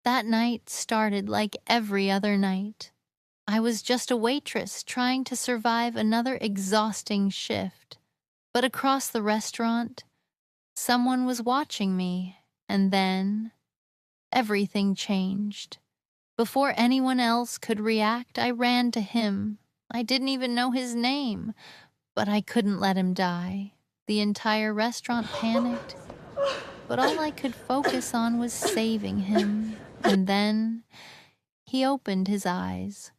That night started like every other night. I was just a waitress trying to survive another exhausting shift. But across the restaurant, someone was watching me, and then everything changed. Before anyone else could react, I ran to him. I didn't even know his name, but I couldn't let him die. The entire restaurant panicked, but all I could focus on was saving him. And then he opened his eyes.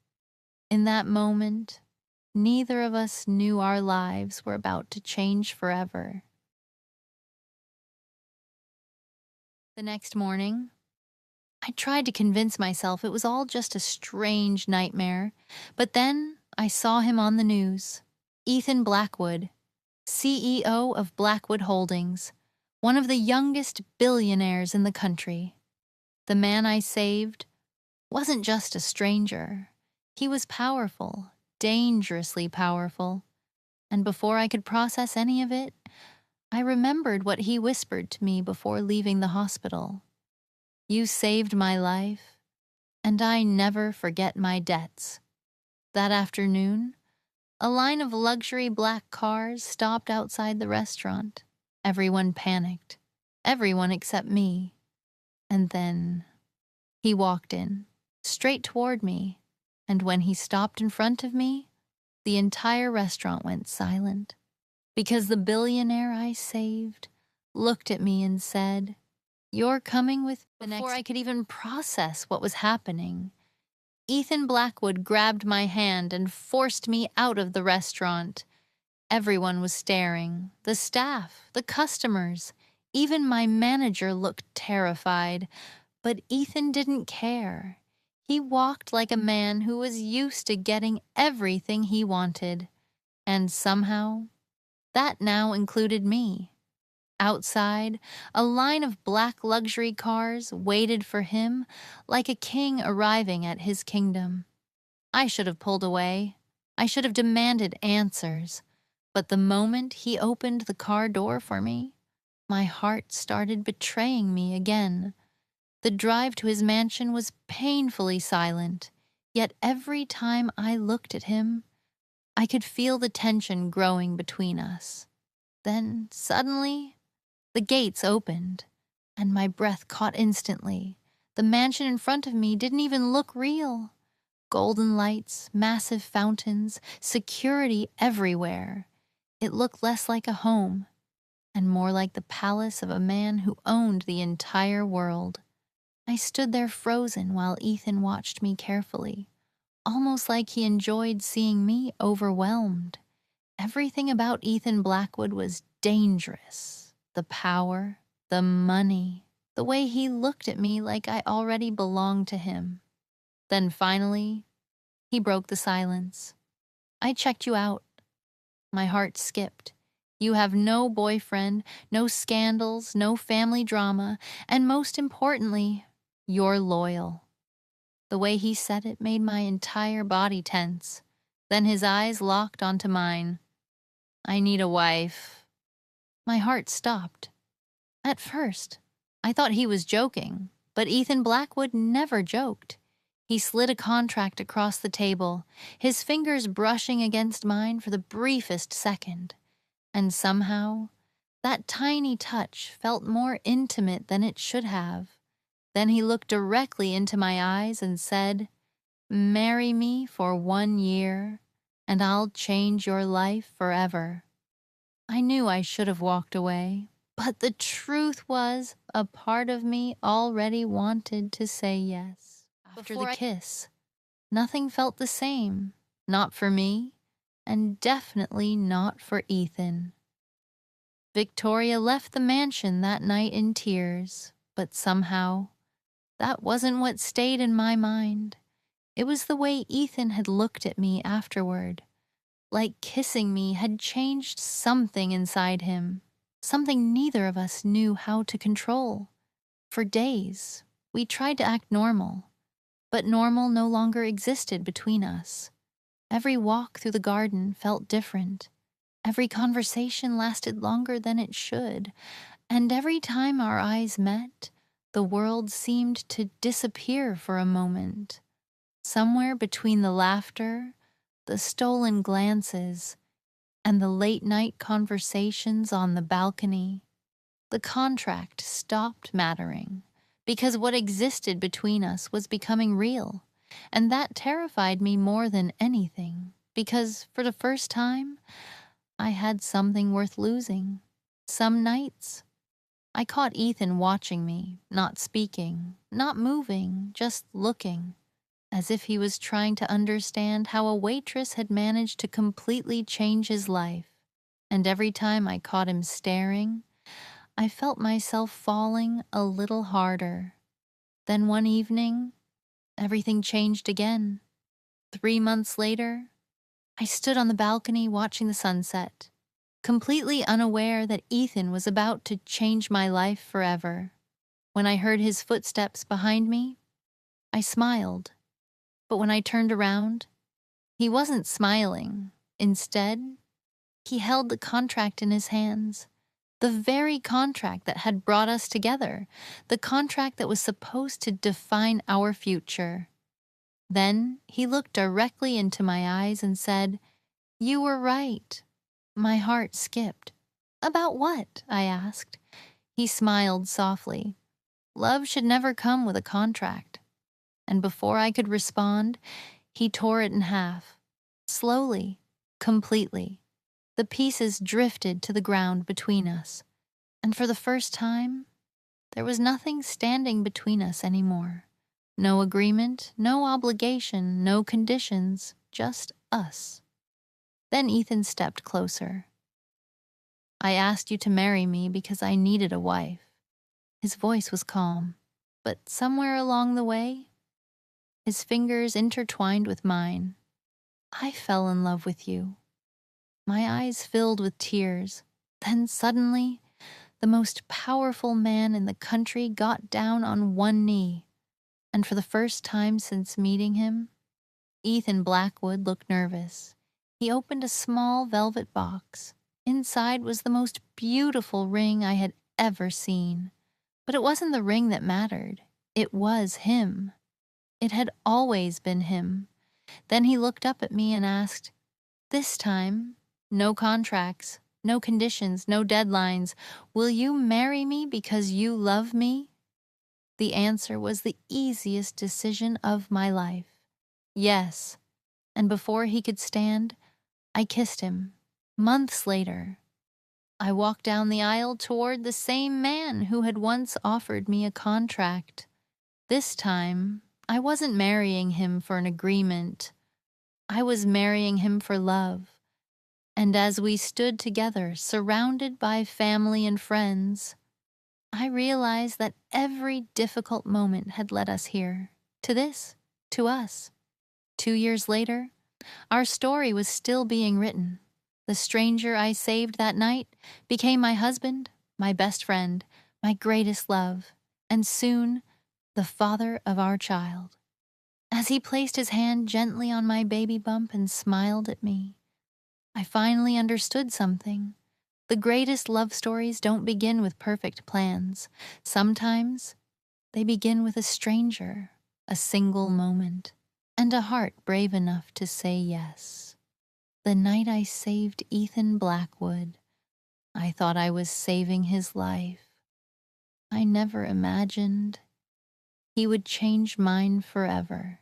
In that moment, neither of us knew our lives were about to change forever. The next morning, I tried to convince myself it was all just a strange nightmare, but then I saw him on the news. Ethan Blackwood, CEO of Blackwood Holdings, one of the youngest billionaires in the country. The man I saved wasn't just a stranger. He was powerful, dangerously powerful. And before I could process any of it, I remembered what he whispered to me before leaving the hospital. You saved my life, and I never forget my debts. That afternoon, a line of luxury black cars stopped outside the restaurant. Everyone panicked. Everyone except me. And then he walked in, straight toward me, and when he stopped in front of me, the entire restaurant went silent, because the billionaire I saved looked at me and said, "You're coming with me." Before I could even process what was happening, Ethan Blackwood grabbed my hand and forced me out of the restaurant. Everyone was staring, the staff, the customers, even my manager looked terrified, but Ethan didn't care. He walked like a man who was used to getting everything he wanted, and somehow, that now included me. Outside, a line of black luxury cars waited for him like a king arriving at his kingdom. I should have pulled away. I should have demanded answers. But the moment he opened the car door for me, my heart started betraying me again. The drive to his mansion was painfully silent, yet every time I looked at him, I could feel the tension growing between us. Then, suddenly, the gates opened, and my breath caught instantly. The mansion in front of me didn't even look real. Golden lights, massive fountains, security everywhere. It looked less like a home, and more like the palace of a man who owned the entire world. I stood there frozen while Ethan watched me carefully, almost like he enjoyed seeing me overwhelmed. Everything about Ethan Blackwood was dangerous. The power, the money, the way he looked at me like I already belonged to him. Then finally, he broke the silence. "I checked you out." My heart skipped. "You have no boyfriend, no scandals, no family drama, and most importantly, you're loyal." The way he said it made my entire body tense. Then his eyes locked onto mine. "I need a wife." My heart stopped. At first, I thought he was joking, but Ethan Blackwood never joked. He slid a contract across the table, his fingers brushing against mine for the briefest second. And somehow, that tiny touch felt more intimate than it should have. Then he looked directly into my eyes and said, "Marry me for 1 year, and I'll change your life forever." I knew I should have walked away, but the truth was, a part of me already wanted to say yes. After the kiss, nothing felt the same, not for me, and definitely not for Ethan. Victoria left the mansion that night in tears, but somehow, that wasn't what stayed in my mind. It was the way Ethan had looked at me afterward. Like kissing me had changed something inside him, something neither of us knew how to control. For days, we tried to act normal, but normal no longer existed between us. Every walk through the garden felt different. Every conversation lasted longer than it should, and every time our eyes met, The world seemed to disappear for a moment. Somewhere between the laughter, the stolen glances, and the late-night conversations on the balcony, the contract stopped mattering, because what existed between us was becoming real, and that terrified me more than anything, because for the first time, I had something worth losing. Some nights, I caught Ethan watching me, not speaking, not moving, just looking, as if he was trying to understand how a waitress had managed to completely change his life. And every time I caught him staring, I felt myself falling a little harder. Then one evening, everything changed again. 3 months later, I stood on the balcony watching the sunset, completely unaware that Ethan was about to change my life forever. When I heard his footsteps behind me, I smiled. But when I turned around, he wasn't smiling. Instead, he held the contract in his hands. The very contract that had brought us together. The contract that was supposed to define our future. Then he looked directly into my eyes and said, "You were right." My heart skipped. "About what?" I asked. He smiled softly. "Love should never come with a contract." And before I could respond, he tore it in half. Slowly, completely. The pieces drifted to the ground between us. And for the first time, there was nothing standing between us anymore. No agreement, no obligation, no conditions, just us. Then Ethan stepped closer. "I asked you to marry me because I needed a wife." His voice was calm, but somewhere along the way, his fingers intertwined with mine. "I fell in love with you." My eyes filled with tears. Then suddenly, the most powerful man in the country got down on one knee. And for the first time since meeting him, Ethan Blackwood looked nervous. He opened a small velvet box. Inside was the most beautiful ring I had ever seen. But it wasn't the ring that mattered. It was him. It had always been him. Then he looked up at me and asked, "This time, no contracts, no conditions, no deadlines. Will you marry me because you love me?" The answer was the easiest decision of my life. Yes. And before he could stand, I kissed him. Months later, I walked down the aisle toward the same man who had once offered me a contract. This time, I wasn't marrying him for an agreement. I was marrying him for love. And as we stood together, surrounded by family and friends, I realized that every difficult moment had led us here, to this, to us. 2 years later, our story was still being written. The stranger I saved that night became my husband, my best friend, my greatest love, and soon the father of our child. As he placed his hand gently on my baby bump and smiled at me, I finally understood something. The greatest love stories don't begin with perfect plans. Sometimes they begin with a stranger, a single moment, and a heart brave enough to say yes. The night I saved Ethan Blackwood, I thought I was saving his life. I never imagined he would change mine forever.